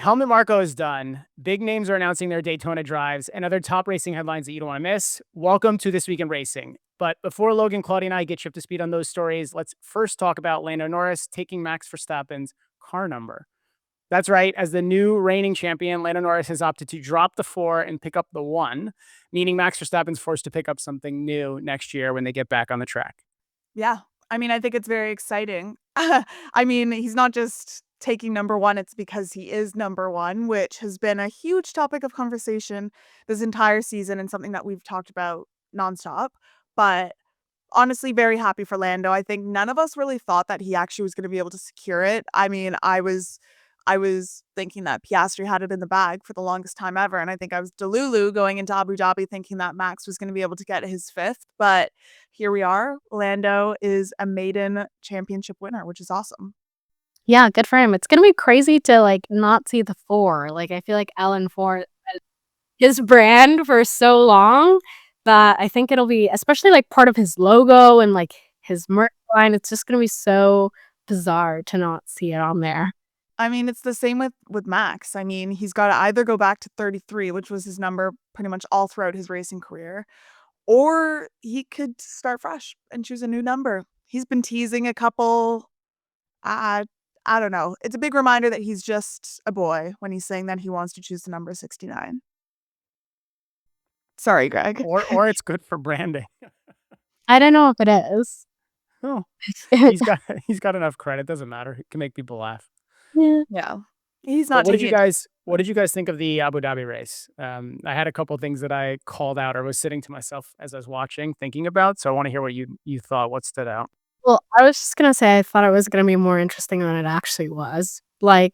Helmut Marko is done. Big names are announcing their Daytona drives and other top racing headlines that you don't want to miss. Welcome to This Week in Racing. But before Logan, Claudia, and I get you up to speed on those stories, let's first talk about Lando Norris taking Max Verstappen's car number. That's right. As the new reigning champion, Lando Norris has opted to drop the 4 and pick up the 1, meaning Max Verstappen's forced to pick up something new next year when they get back on the track. Yeah. I mean, I think it's very exciting. I mean, he's not just taking number 1, it's because he is number 1, which has been a huge topic of conversation this entire season and something that we've talked about nonstop. But honestly, very happy for Lando. I think none of us really thought that he actually was going to be able to secure it. I mean, I was thinking that Piastri had it in the bag for the longest time ever, and I think I was delulu going into Abu Dhabi thinking that Max was going to be able to get his 5th, but here we are. Lando is a maiden championship winner, which is awesome. Yeah, good for him. It's gonna be crazy to not see the 4. I feel like Ellen 4 is his brand for so long that I think it'll be, especially part of his logo and his merch line. It's just gonna be so bizarre to not see it on there. I mean, it's the same with Max. I mean, he's got to either go back to 33, which was his number pretty much all throughout his racing career, or he could start fresh and choose a new number. He's been teasing a couple. I I don't know. It's a big reminder that he's just a boy when he's saying that he wants to choose the number 69. Sorry, Greg. Or it's good for branding. I don't know if it is. Oh, he's got enough credit. Doesn't matter. He can make people laugh. Yeah. He's But not taking it. what did you guys think of the Abu Dhabi race? I had a couple things that I called out or was sitting to myself as I was watching, thinking about. So I want to hear what you thought. What stood out? Well, I was just gonna say I thought it was gonna be more interesting than it actually was. I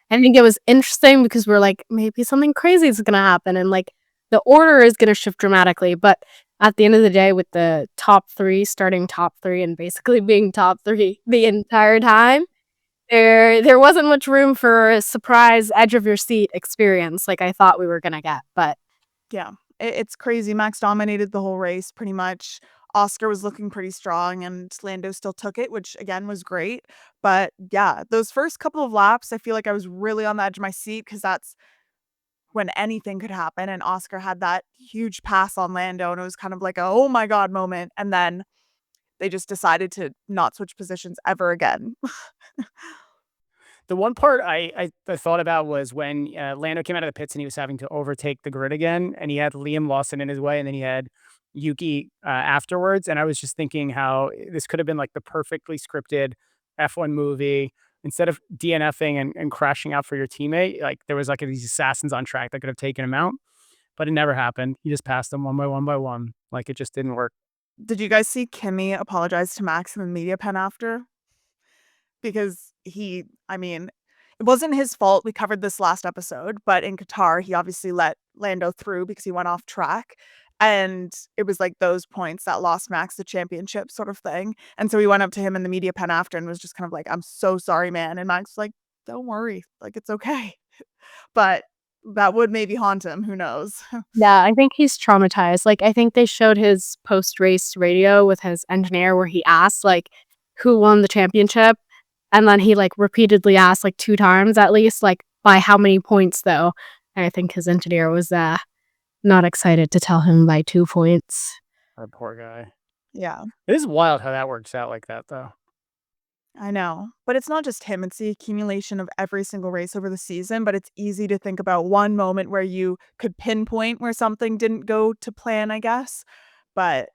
think it was interesting because we're maybe something crazy is gonna happen and the order is gonna shift dramatically. But at the end of the day, with the top 3 starting top 3 and basically being top 3 the entire time, there wasn't much room for a surprise edge of your seat experience like I thought we were gonna get. But Yeah. It's crazy. Max dominated the whole race pretty much. Oscar was looking pretty strong and Lando still took it, which again was great. But yeah, those first couple of laps, I feel like I was really on the edge of my seat because that's when anything could happen. And Oscar had that huge pass on Lando, and it was kind of like a oh my God moment. And then they just decided to not switch positions ever again. The one part I thought about was when Lando came out of the pits and he was having to overtake the grid again, and he had Liam Lawson in his way, and then he had Yuki afterwards. And I was just thinking how this could have been the perfectly scripted F1 movie. Instead of DNFing and crashing out for your teammate, there was these assassins on track that could have taken him out, but it never happened. He just passed them one by one by one. It just didn't work. Did you guys see Kimmy apologize to Max in the media pen after? Because I mean, it wasn't his fault. We covered this last episode, but in Qatar, he obviously let Lando through because he went off track. And it was those points that lost Max the championship sort of thing. And so he went up to him in the media pen after and was just kind of like, I'm so sorry, man. And Max was like, don't worry. It's okay. But that would maybe haunt him. Who knows? yeah, I think he's traumatized. I think they showed his post-race radio with his engineer where he asked who won the championship, and then he repeatedly asked 2 times at least by how many points though. And I think his engineer was not excited to tell him by 2 points. That poor guy. Yeah. It is wild how that works out like that, though. I know. But it's not just him. It's the accumulation of every single race over the season. But it's easy to think about one moment where you could pinpoint where something didn't go to plan, I guess. But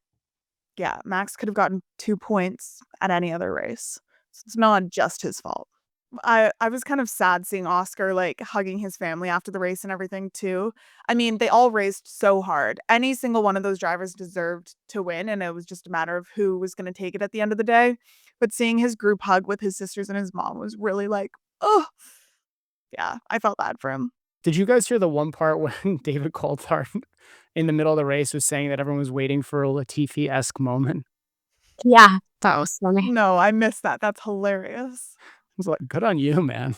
yeah, Max could have gotten 2 points at any other race. So it's not just his fault. I was kind of sad seeing Oscar hugging his family after the race and everything too. I mean, they all raced so hard. Any single one of those drivers deserved to win, and it was just a matter of who was going to take it at the end of the day. But seeing his group hug with his sisters and his mom was really oh, yeah, I felt bad for him. Did you guys hear the one part when David Coulthard in the middle of the race was saying that everyone was waiting for a Latifi-esque moment? Yeah, that was funny. No, I missed that. That's hilarious. I was like, good on you, man.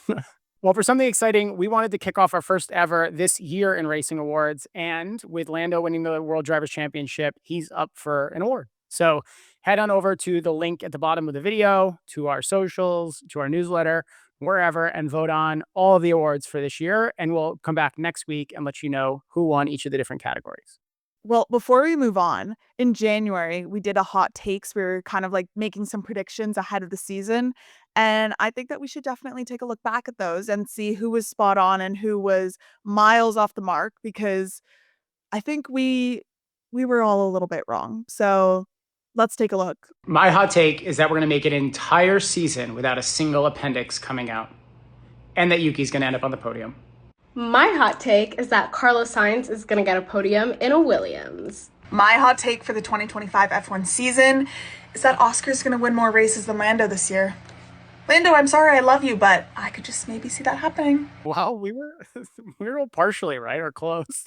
Well, for something exciting, we wanted to kick off our first ever This Year in Racing Awards. And with Lando winning the World Drivers' Championship, he's up for an award. So head on over to the link at the bottom of the video, to our socials, to our newsletter. wherever, and vote on all of the awards for this year. And we'll come back next week and let you know who won each of the different categories. Well, before we move on, in January, we did a hot takes. We were kind of like making some predictions ahead of the season. And I think that we should definitely take a look back at those and see who was spot on and who was miles off the mark, because I think we were all a little bit wrong. So let's take a look. My hot take is that we're going to make an entire season without a single appendix coming out, and that Yuki's going to end up on the podium. My hot take is that Carlos Sainz is going to get a podium in a Williams. My hot take for the 2025 F1 season is that Oscar's going to win more races than Lando this year. Lando, I'm sorry, I love you, but I could just maybe see that happening. Well, we were all partially right or close.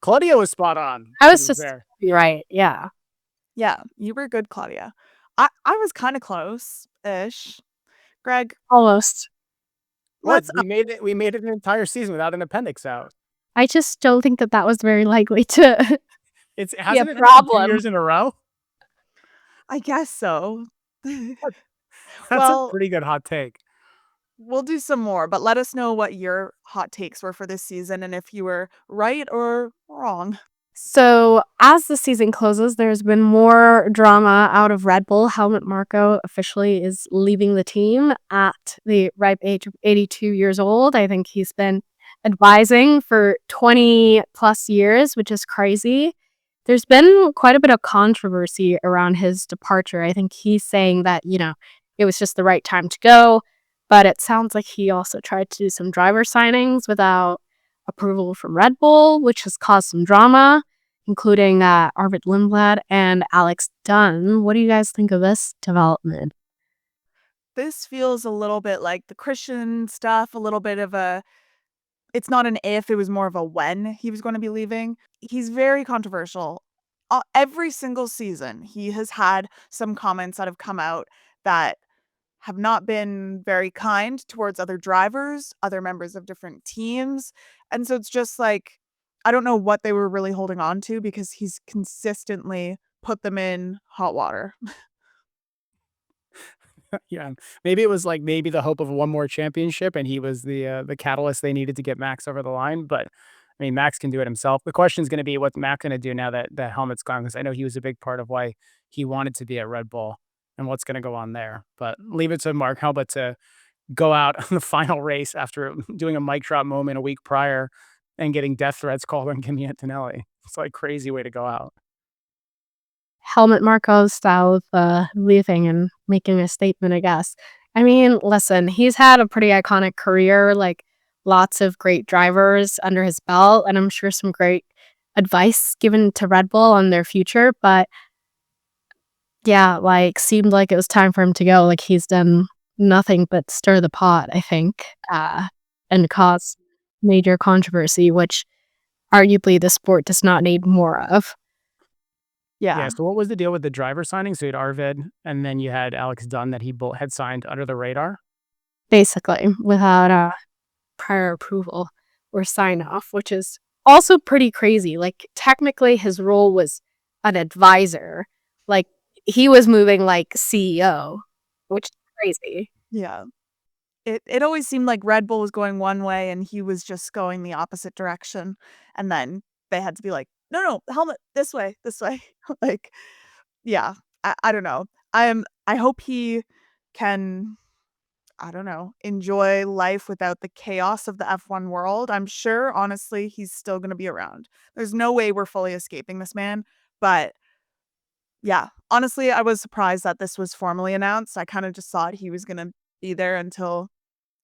Claudia was spot on. I was just right. Yeah. Yeah, you were good, Claudia. I was kind of close-ish. Greg, Almost. We made it an entire season without an appendix out. I just don't think that was very likely to It be a hasn't been problem. 2 years in a row. I guess so. That's a pretty good hot take. We'll do some more, but let us know what your hot takes were for this season and if you were right or wrong. So as the season closes, there's been more drama out of Red Bull. Helmut Marko officially is leaving the team at the ripe age of 82 years old. I think he's been advising for 20 plus years, which is crazy. There's been quite a bit of controversy around his departure. I think he's saying that, it was just the right time to go, but it sounds like he also tried to do some driver signings without approval from Red Bull, which has caused some drama, including Arvid Lindblad and Alex Dunn. What do you guys think of this development? This feels a little bit like the Christian stuff, a little bit of it's not an if, it was more of a when he was going to be leaving. He's very controversial. Every single season, he has had some comments that have come out that have not been very kind towards other drivers, other members of different teams. And so it's just like, I don't know what they were really holding on to, because he's consistently put them in hot water. Yeah, maybe it was maybe the hope of one more championship, and he was the catalyst they needed to get Max over the line. But I mean, Max can do it himself. The question is going to be, what's Max going to do now that Helmut's gone? Because I know he was a big part of why he wanted to be at Red Bull, and what's going to go on there. But leave it to Mark Helmut to go out on the final race after doing a mic drop moment a week prior and getting death threats called on Kimi Antonelli. It's crazy way to go out. Helmut Marko's style of leaving and making a statement, I guess. I mean, listen, he's had a pretty iconic career, lots of great drivers under his belt, and I'm sure some great advice given to Red Bull on their future. But yeah, seemed like it was time for him to go. He's done nothing but stir the pot, I think, and cause major controversy, which arguably the sport does not need more of. Yeah. So what was the deal with the driver signing? So you had Arvid, and then you had Alex Dunn that he had signed under the radar? Basically, without prior approval or sign off, which is also pretty crazy. Technically, his role was an advisor. He was moving CEO, which is crazy. Yeah. It always seemed like Red Bull was going one way and he was just going the opposite direction. And then they had to be like, no, Helmut, this way. Yeah, I don't know. I hope he can, I don't know, enjoy life without the chaos of the F1 world. I'm sure, honestly, he's still going to be around. There's no way we're fully escaping this man. But yeah, honestly, I was surprised that this was formally announced. I kind of just thought he was going to be there until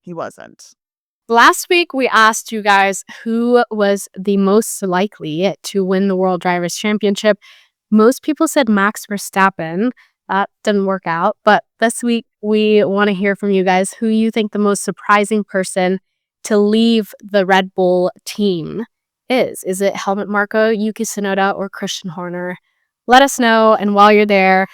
he wasn't. Last week, we asked you guys who was the most likely to win the World Drivers' Championship. Most people said Max Verstappen. That didn't work out. But this week, we want to hear from you guys who you think the most surprising person to leave the Red Bull team is. Is it Helmut Marko, Yuki Tsunoda, or Christian Horner? Let us know. And while you're there,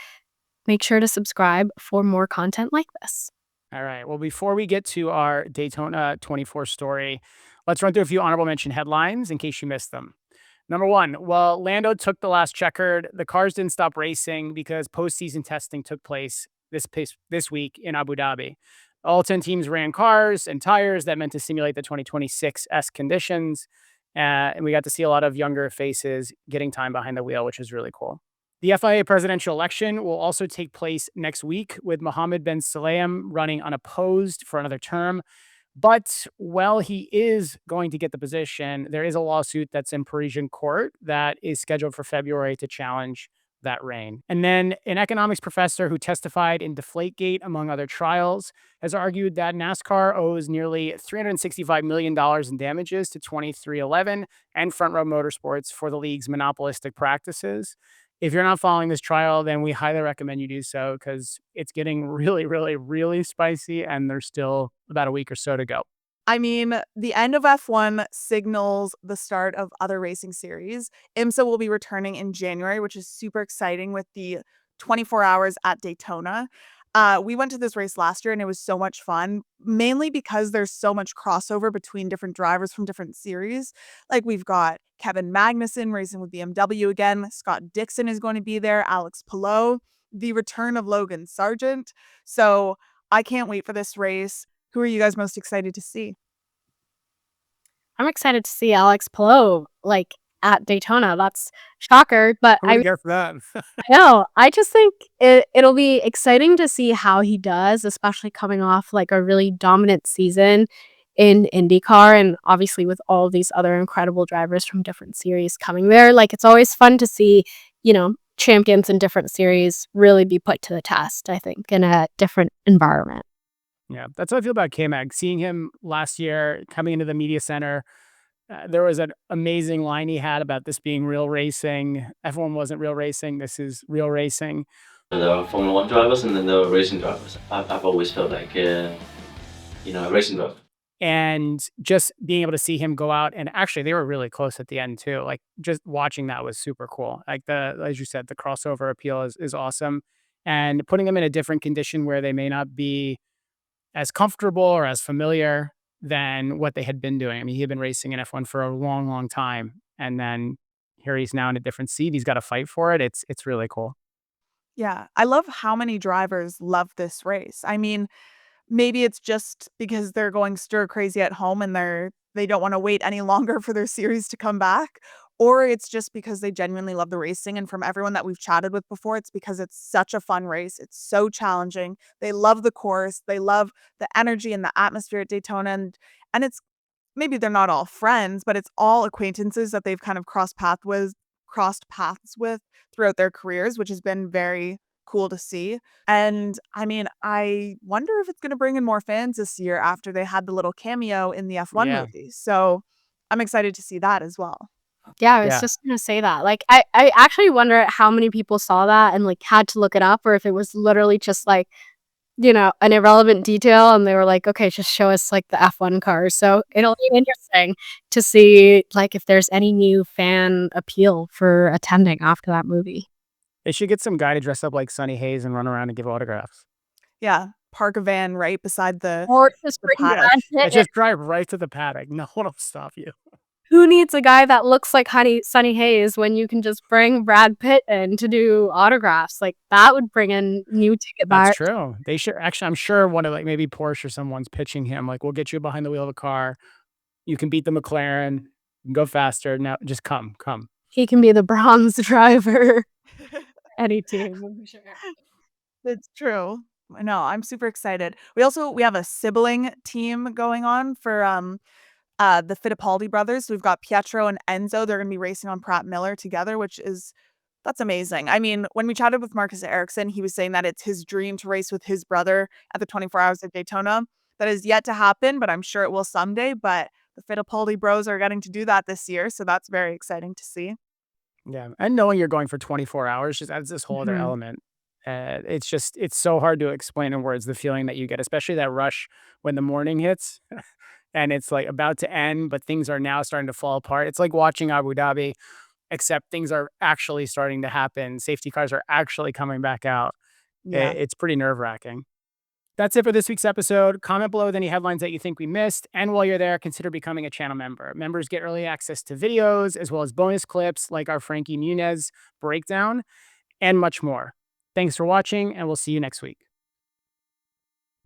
make sure to subscribe for more content like this. All right. Well, before we get to our Daytona 24 story, let's run through a few honorable mention headlines in case you missed them. Number one, well, Lando took the last checkered. The cars didn't stop racing because postseason testing took place this week in Abu Dhabi. All 10 teams ran cars and tires that meant to simulate the 2026 S conditions. And we got to see a lot of younger faces getting time behind the wheel, which is really cool. The FIA presidential election will also take place next week with Mohammed bin Sulayem running unopposed for another term. But while he is going to get the position, there is a lawsuit that's in Parisian court that is scheduled for February to challenge that reign. And then an economics professor who testified in Deflategate, among other trials, has argued that NASCAR owes nearly $365 million in damages to 2311 and Front Row Motorsports for the league's monopolistic practices. If you're not following this trial, then we highly recommend you do so because it's getting really, really, really spicy, and there's still about a week or so to go. I mean, the end of F1 signals the start of other racing series. IMSA will be returning in January, which is super exciting with the 24 hours at Daytona. We went to this race last year and it was so much fun, mainly because there's so much crossover between different drivers from different series. Like we've got Kevin Magnussen racing with BMW again. Scott Dixon is going to be there. Alex Palou, the return of Logan Sargent. So I can't wait for this race. Who are you guys most excited to see? I'm excited to see Alex Palou like at Daytona. That's shocker, but I'm here for that. I know. I just think it'll be exciting to see how he does, especially coming off like a really dominant season in IndyCar, and obviously with all of these other incredible drivers from different series coming there. Like it's always fun to see, champions in different series really be put to the test, I think, in a different environment. Yeah, that's how I feel about K-Mag. Seeing him last year coming into the media center, there was an amazing line he had about this being real racing. F1 wasn't real racing. This is real racing. There are Formula 1 drivers and then there are racing drivers. I've always felt like, a racing driver. And just being able to see him go out, and actually they were really close at the end too. Like just watching that was super cool. Like as you said, the crossover appeal is awesome. And putting them in a different condition where they may not be as comfortable or as familiar than what they had been doing. I mean, he had been racing in F1 for a long, long time. And then here he's now in a different seat. He's got to fight for it. It's really cool. Yeah, I love how many drivers love this race. I mean, maybe it's just because they're going stir crazy at home and they don't want to wait any longer for their series to come back, or it's just because they genuinely love the racing. And from everyone that we've chatted with before, it's because it's such a fun race. It's so challenging. They love the course. They love the energy and the atmosphere at Daytona, and it's maybe they're not all friends, but it's all acquaintances that they've kind of crossed paths with throughout their careers, which has been very cool to see. And I mean, I wonder if it's going to bring in more fans this year after they had the little cameo in the F1 Yeah. movie. So I'm excited to see that as well. Yeah, I was Yeah. just gonna say that. Like, I actually wonder how many people saw that and like had to look it up, or if it was literally just like, an irrelevant detail, and they were like, okay, just show us like the F1 cars. So it'll be interesting to see like if there's any new fan appeal for attending after that movie. They should get some guy to dress up like Sonny Hayes and run around and give autographs. Yeah, park a van right beside the Or just bring paddock. Brad Pitt And just drive right to the paddock. No one will stop you. Who needs a guy that looks like Sonny Hayes when you can just bring Brad Pitt in to do autographs? Like that would bring in new ticket buyers. That's true. They should actually. I'm sure one of like maybe Porsche or someone's pitching him like, "We'll get you behind the wheel of a car. You can beat the McLaren. You can go faster. Now just come." He can be the bronze driver. Any team, I'm sure. It's true. No, I'm super excited. We have a sibling team going on for the Fittipaldi brothers. We've got Pietro and Enzo. They're going to be racing on Pratt Miller together, that's amazing. I mean, when we chatted with Marcus Ericsson, he was saying that it's his dream to race with his brother at the 24 Hours of Daytona. That is yet to happen, but I'm sure it will someday. But the Fittipaldi bros are getting to do that this year, so that's very exciting to see. Yeah, and knowing you're going for 24 hours just adds this whole other Mhm. element. It's so hard to explain in words the feeling that you get, especially that rush when the morning hits and it's like about to end, but things are now starting to fall apart. It's like watching Abu Dhabi, except things are actually starting to happen. Safety cars are actually coming back out. Yeah. It's pretty nerve-wracking. That's it for this week's episode. Comment below with any headlines that you think we missed. And while you're there, consider becoming a channel member. Members get early access to videos, as well as bonus clips like our Frankie Muniz breakdown, and much more. Thanks for watching, and we'll see you next week.